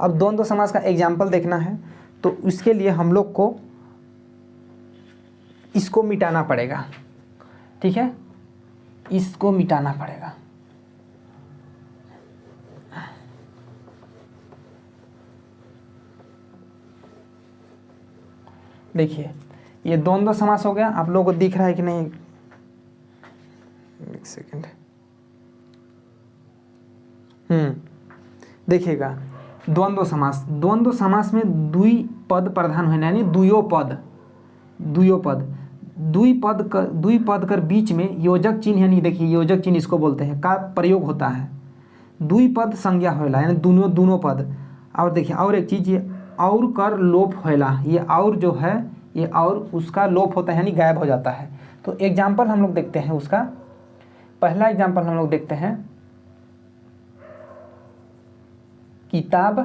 अब द्वंद्व समास का एग्जाम्पल देखना है, तो इसके लिए हम लोग को इसको मिटाना पड़ेगा, ठीक है, इसको मिटाना पड़ेगा। देखिए ये द्वंद्व समास हो गया, आप लोगों को दिख रहा है कि नहीं, एक सेकेंड, देखिएगा द्वंद्व समास में दुई पद प्रधान होना यानी दुयो पद दुई पद कर बीच में योजक चिन्ह यानी देखिए योजक चिन्ह इसको बोलते हैं का प्रयोग होता है। दुई पद संज्ञा होला यानी दोनों पद। और देखिए और एक चीज़, ये और कर लोप होला, ये और जो है ये और उसका लोप होता है यानी गायब हो जाता है। तो एग्जाम्पल हम लोग देखते हैं उसका, पहला एग्जाम्पल हम लोग देखते हैं किताब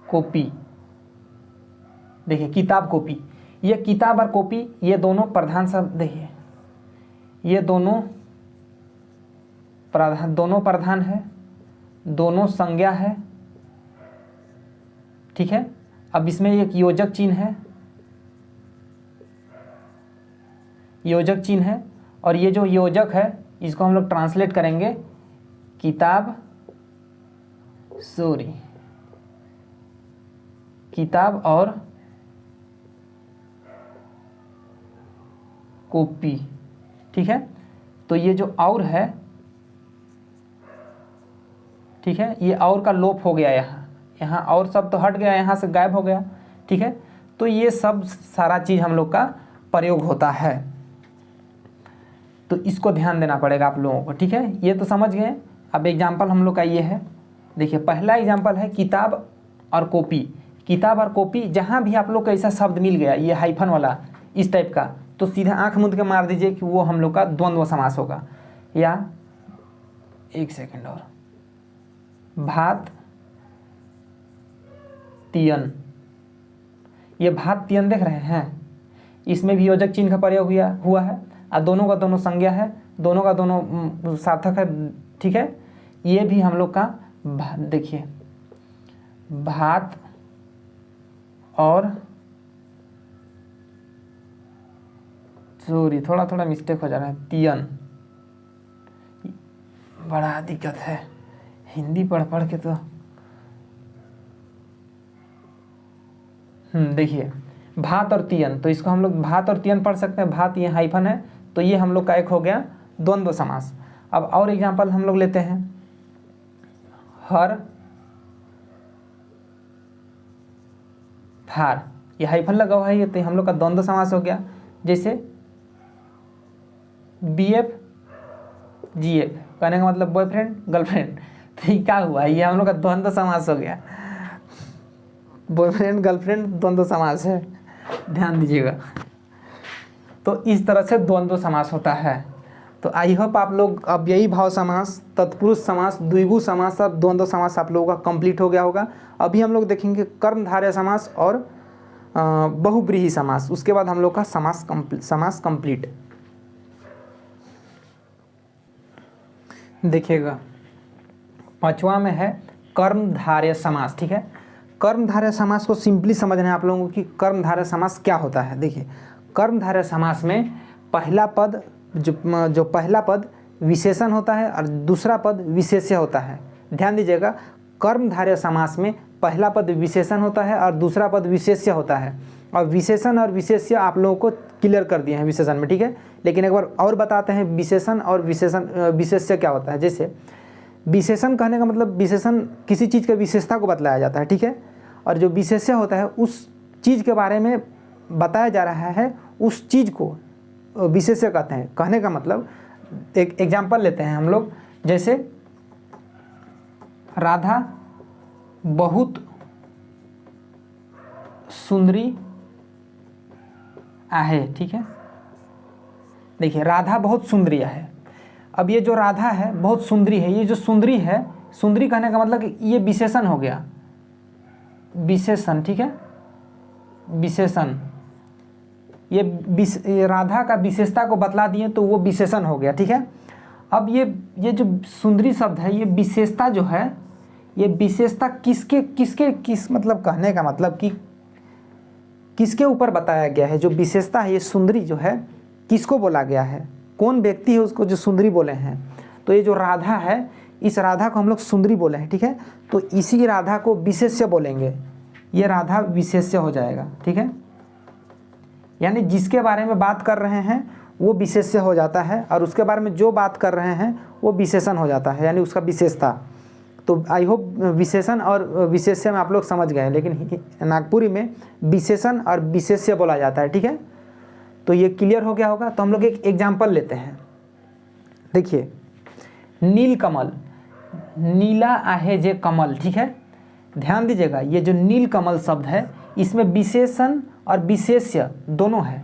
कॉपी। देखिए किताब कॉपी, ये किताब और कॉपी ये दोनों प्रधान शब्द, देखिए ये दोनों प्रधान है, दोनों संज्ञा है, ठीक है। अब इसमें एक योजक चिन्ह है, और ये जो योजक है इसको हम लोग ट्रांसलेट करेंगे किताब और कॉपी, ठीक है। तो ये जो और है, ठीक है, ये और का लोप हो गया, यहाँ और सब तो हट गया, यहाँ से गायब हो गया, ठीक है। तो ये सब सारा चीज़ हम लोग का प्रयोग होता है, तो इसको ध्यान देना पड़ेगा आप लोगों को, ठीक है। ये तो समझ गए। अब एग्जाम्पल हम लोग का ये है, देखिए पहला एग्जाम्पल है किताब और कॉपी। किताब और कॉपी जहाँ भी आप लोग को ऐसा शब्द मिल गया ये हाइफन वाला इस टाइप का, तो सीधा आंख मूंद के मार दीजिए कि वो हम लोग का द्वंद्व समास होगा। या एक सेकंड और, भात तियन, ये भात तियन देख रहे हैं, इसमें भी योजक चिन्ह का प्रयोग हुआ है, और दोनों का दोनों संज्ञा है, दोनों का दोनों सार्थक है, ठीक है। ये भी हम लोग का देखिए भात और सॉरी थोड़ा मिस्टेक हो जा रहा है, तियन, बड़ा दिक्कत है हिंदी पढ़ के तो। देखिए भात और तियन, तो इसको हम लोग भात और तियन पढ़ सकते हैं, भात ये हाइफन है, तो ये हम लोग का एक हो गया द्वंद्व समास। अब और एग्जाम्पल हम लोग लेते हैं, हर थार, ये हाइफन लगा हुआ है, ये तो हम लोग का द्वंद्व समास हो गया। जैसे BF GF कहने का मतलब बॉयफ्रेंड गर्लफ्रेंड, तो ये क्या हुआ, ये हम लोग का द्वंद्व समास हो गया। बॉयफ्रेंड गर्लफ्रेंड द्वंद्व समास है, ध्यान दीजिएगा। तो इस तरह से द्वंद्व समास होता है। तो आई होप आप लोग अब यही भाव समास, तत्पुरुष समास, द्विगु समास और द्वंद्व समास आप लोगों का कंप्लीट हो गया होगा। अभी हम लोग देखेंगे कर्मधारय समास और बहुब्रीहि समास, उसके बाद हम लोग का समास कंप्लीट। देखिएगा 5वां में है कर्मधारय समास। ठीक है, कर्मधारय समास को सिंपली समझना है आप लोगों को कि कर्मधारय समास क्या होता है। देखिए, कर्मधारय समास में पहला पद जो पहला पद विशेषण होता है और दूसरा पद विशेष्य होता है। ध्यान दीजिएगा, कर्मधारय समास में पहला पद विशेषण होता है और दूसरा पद विशेष्य होता है। और विशेषण और विशेष्य आप लोगों को क्लियर कर दिए हैं विशेषण में, ठीक है। लेकिन एक बार और बताते हैं विशेषण और विशेष्य क्या होता है। जैसे विशेषण कहने का मतलब विशेषण किसी चीज़ के विशेषता को बतलाया जाता है, ठीक है। और जो विशेष्य होता है उस चीज़ के बारे में बताया जा रहा है, उस चीज़ को विशेष्य कहते हैं। कहने का मतलब एक एग्जाम्पल लेते हैं हम लोग, जैसे राधा बहुत सुंदरी आहे, ठीक है। देखिए, राधा बहुत सुंदरी है। अब ये जो राधा है बहुत सुंदरी है, ये जो सुंदरी है, सुंदरी कहने का मतलब कि ये विशेषण हो गया, विशेषण, ठीक है, विशेषण। ये राधा का विशेषता को बतला दिए तो वो विशेषण हो गया, ठीक है। अब ये जो सुंदरी शब्द है, ये विशेषता जो है, ये विशेषता किस मतलब कहने का मतलब कि किसके ऊपर बताया गया है। जो विशेषता है, ये सुंदरी जो है, किसको बोला गया है, कौन व्यक्ति है उसको जो सुंदरी बोले हैं। तो ये जो राधा है, इस राधा को हम लोग सुंदरी बोले हैं, ठीक है। तो इसी राधा को विशेष्य बोलेंगे, ये राधा विशेष्य हो जाएगा, ठीक है। यानी जिसके बारे में बात कर रहे हैं वो विशेष्य हो जाता है और उसके बारे में जो बात कर रहे हैं वो विशेषण हो जाता है, यानी उसका विशेषता। तो आई होप विशेषण और विशेष्य में आप लोग समझ गए, लेकिन नागपुरी में विशेषण और विशेष्य बोला जाता है, ठीक है। तो ये क्लियर हो गया होगा। तो हम लोग एक एग्जाम्पल लेते हैं। देखिए, नील कमल, नीला आहे जे कमल, ठीक है। ध्यान दीजिएगा, ये जो नील कमल शब्द है, इसमें विशेषण और विशेष्य दोनों है।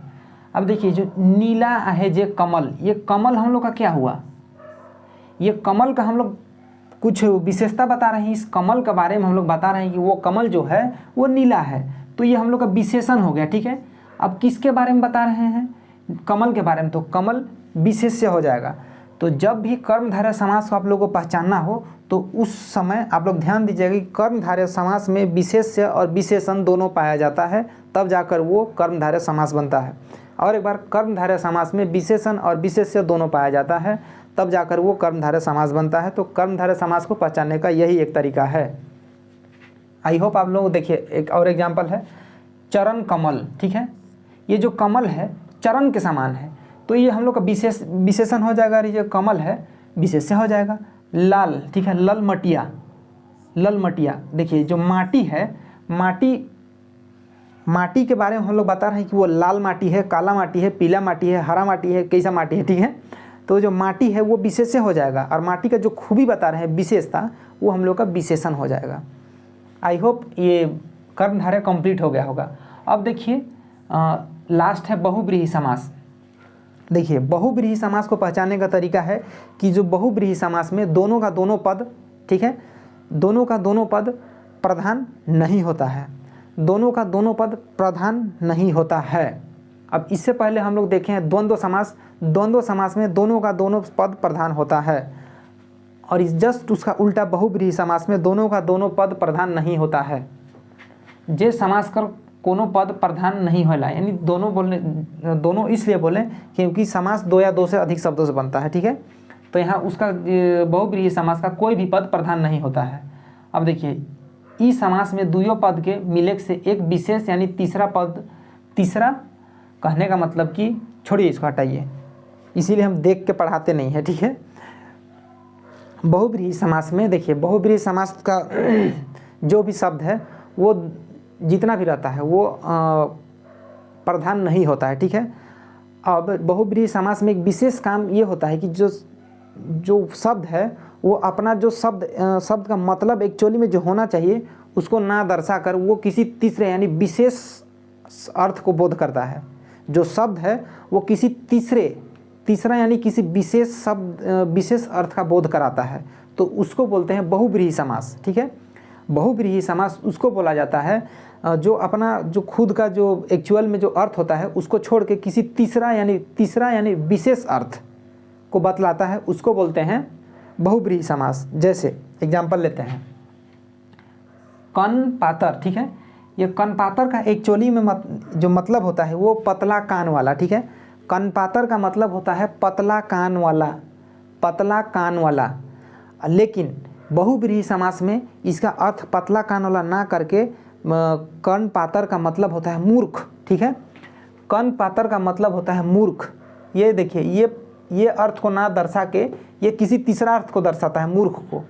अब देखिए, जो नीला आहे जे कमल, ये कमल हम लोग का क्या हुआ, ये कमल का हम लोग कुछ विशेषता बता रहे हैं। इस कमल के बारे में हम लोग बता रहे हैं कि वो कमल जो है वो नीला है, तो ये हम लोग का विशेषण हो गया, ठीक है। अब किसके बारे में बता रहे हैं, कमल के बारे में, तो कमल विशेष्य हो जाएगा। तो जब भी कर्मधारय समास को आप लोगों को पहचानना हो तो उस समय आप लोग ध्यान दीजिएगा कि कर्मधारय समास में विशेष्य और विशेषण दोनों पाया जाता है, तब जाकर वो कर्मधारय समास बनता है। और एक बार कर्मधारय समास में विशेषण और विशेष्य दोनों पाया जाता है, तब जाकर वो कर्मधारय समास बनता है। तो कर्मधारय समास को पहचानने का यही एक तरीका है। आई होप आप लोग देखिए, एक और एग्जाम्पल है चरण कमल, ठीक है। ये जो कमल है चरण के समान है, तो ये हम लोग का विशेषण हो जाएगा, और ये जो कमल है विशेष्य हो जाएगा। लाल, ठीक है, ललमटिया, ललमटिया। देखिए, जो माटी है, माटी के बारे में हम लोग बता रहे हैं कि वो लाल माटी है, काला माटी है, पीला माटी है, हरा माटी है, कैसा माटी है, ठीक है। तो जो माटी है वो विशेष्य हो जाएगा, और माटी का जो खूबी बता रहे हैं विशेषता, वो हम लोग का विशेषण हो जाएगा। आई होप ये कर्मधारय कंप्लीट हो गया होगा। अब देखिए लास्ट है बहुब्रीहि समास। देखिए, बहुब्रीहि समास को पहचानने का तरीका है कि जो बहुब्रीहि समास में दोनों का दोनों पद, ठीक है, दोनों का दोनों पद प्रधान नहीं होता है, दोनों का दोनों पद प्रधान नहीं होता है। अब इससे पहले हम लोग देखे हैं द्वंद्व समास। द्वंद्व समास में दोनों का दोनों पद प्रधान होता है, और इस जस्ट उसका उल्टा बहुब्रीहि समास में दोनों का दोनों पद प्रधान नहीं होता है। जे समास कर कोनो पद प्रधान नहीं होला, यानी दोनों इसलिए बोले क्योंकि समास दो या दो से अधिक शब्दों से बनता है, ठीक है। तो यहाँ उसका बहुब्रीहि समास का कोई भी पद प्रधान नहीं होता है। अब देखिए, ई समास में दुयो पद के मिले से एक विशेष यानी तीसरा पद, तीसरा कहने का मतलब कि छोड़िए, इसको हटाइए, इसीलिए हम देख के पढ़ाते नहीं है, ठीक है। बहुब्रीहि समास में देखिए, बहुब्रीहि समास का जो भी शब्द है वो जितना भी रहता है वो प्रधान नहीं होता है, ठीक है। अब बहुब्रीहि समास में एक विशेष काम ये होता है कि जो शब्द है वो अपना जो शब्द का मतलब एक्चुअली में जो होना चाहिए उसको ना दर्शाकर वो किसी तीसरे यानी विशेष अर्थ को बोध करता है। जो शब्द है वो किसी तीसरा यानी किसी विशेष अर्थ का बोध कराता है, तो उसको बोलते हैं बहुव्रीहि समास। ठीक है, बहुव्रीहि समास उसको बोला जाता है जो अपना जो खुद का जो एक्चुअल में जो अर्थ होता है उसको छोड़ के किसी तीसरा यानी विशेष अर्थ को बतलाता है, उसको बोलते हैं बहुव्रीहि समास। जैसे एग्जाम्पल लेते हैं कन पातर। ठीक है, ये कन पातर का एक्चुअली में जो मतलब होता है वो पतला कान वाला। ठीक है, कन पातर का मतलब होता है पतला कान वाला, लेकिन बहुव्रीहि समास में इसका अर्थ पतला कान वाला ना करके कन पातर का मतलब होता है मूर्ख। ठीक है, कन पातर का मतलब होता है मूर्ख। ये देखिए, ये अर्थ को ना दर्शा के ये किसी तीसरा अर्थ को दर्शाता है, मूर्ख को।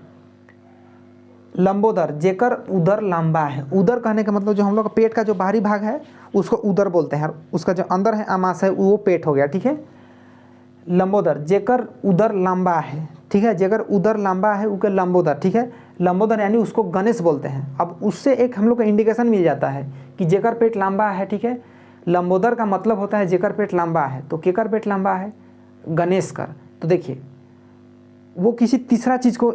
लंबोदर, जेकर उदर लंबा है। उदर कहने का मतलब जो हम लोग का पेट का जो बाहरी भाग है उसको उदर बोलते हैं, उसका जो अंदर है आमाशय वो पेट हो गया। ठीक है, लंबोदर, जेकर उदर लंबा है। ठीक है, जेकर उदर लंबा है उके लंबोदर। ठीक है, लंबोदर यानी उसको गणेश बोलते हैं। अब उससे एक हम लोग को इंडिकेशन मिल जाता है कि जेकर पेट लंबा है। ठीक है, लंबोदर का मतलब होता है जेकर पेट लंबा है, तो केकर पेट लंबा है, गणेश कर। तो देखिए वो किसी तीसरा चीज़ को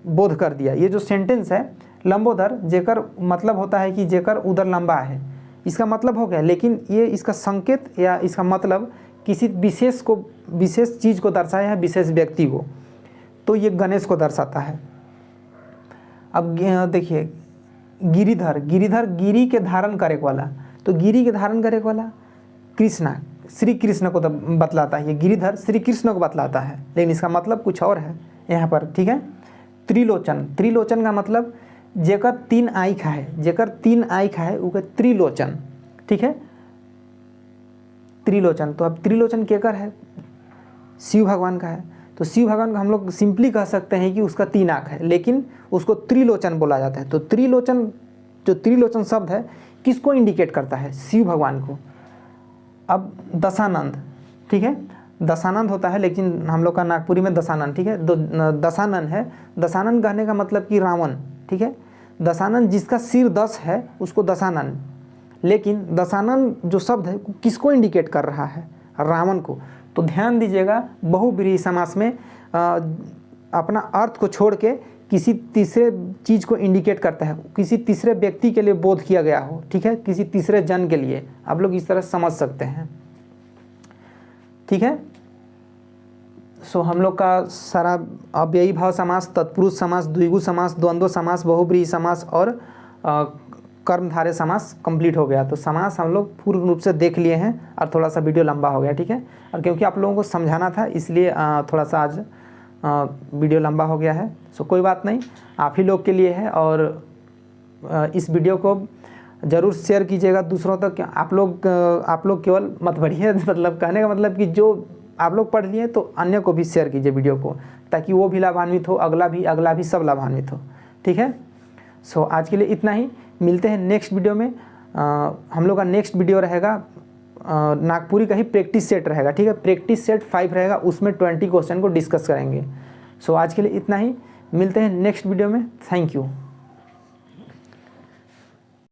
बोध कर दिया। ये जो सेंटेंस है लंबोदर जेकर मतलब होता है कि जेकर उदर लंबा है, इसका मतलब हो गया, लेकिन ये इसका संकेत या इसका मतलब किसी विशेष चीज़ को दर्शाया है, विशेष व्यक्ति को, तो ये गणेश को दर्शाता है। अब देखिए गिरिधर, गिरी के धारण करे वाला, तो गिरी के धारण करे वाला कृष्णा, श्री कृष्ण को बतलाता है। ये गिरिधर श्री कृष्ण को बतलाता है, लेकिन इसका मतलब कुछ और है यहाँ पर। ठीक है, त्रिलोचन का मतलब जेकर 3 आँख है, जेकर 3 आँख है उके त्रिलोचन। ठीक है, त्रिलोचन, तो अब त्रिलोचन केकर है, शिव भगवान का है। तो शिव भगवान का हम लोग सिंपली कह सकते हैं कि उसका 3 आँख है, लेकिन उसको त्रिलोचन बोला जाता है। तो त्रिलोचन शब्द है किसको इंडिकेट करता है, शिव भगवान को। अब दशानंद, ठीक है, दशानंद होता है, लेकिन हम लोग का नागपुरी में दशानंद। ठीक है, दशानंद है। दशानंद कहने का मतलब कि रावण। ठीक है, दशानंद जिसका सिर 10 है उसको दशानंद, लेकिन दशानंद जो शब्द है किसको इंडिकेट कर रहा है, रावण को। तो ध्यान दीजिएगा, बहुव्रीहि समास में अपना अर्थ को छोड़ के किसी तीसरे चीज़ को इंडिकेट करता है, किसी तीसरे व्यक्ति के लिए बोध किया गया हो। ठीक है, किसी तीसरे जन के लिए, आप लोग इस तरह समझ सकते हैं। ठीक है, सो हम लोग का सारा अव्ययी भाव समास, तत्पुरुष समास, द्विगु समास, द्वंद्व समास, बहुव्रीहि समास और कर्मधारय समास कंप्लीट हो गया। तो समास हम लोग पूर्ण रूप से देख लिए हैं और थोड़ा सा वीडियो लंबा हो गया। ठीक है, और क्योंकि आप लोगों को समझाना था इसलिए थोड़ा सा आज वीडियो लंबा हो गया है। सो कोई बात नहीं, आप ही लोग के लिए है, और इस वीडियो को ज़रूर शेयर कीजिएगा दूसरों तक। आप लोग केवल मत पढ़िए, मतलब कहने का मतलब कि जो आप लोग पढ़ लिए तो अन्य को भी शेयर कीजिए वीडियो को, ताकि वो भी लाभान्वित हो, अगला भी सब लाभान्वित हो। ठीक है, सो आज के लिए इतना ही, मिलते हैं नेक्स्ट वीडियो में। हम लोग का नेक्स्ट वीडियो रहेगा नागपुरी का ही प्रैक्टिस सेट रहेगा। ठीक है, प्रैक्टिस सेट 5 रहेगा, उसमें 20 क्वेश्चन को डिस्कस करेंगे। सो आज के लिए इतना ही, मिलते हैं नेक्स्ट वीडियो में। Thank you.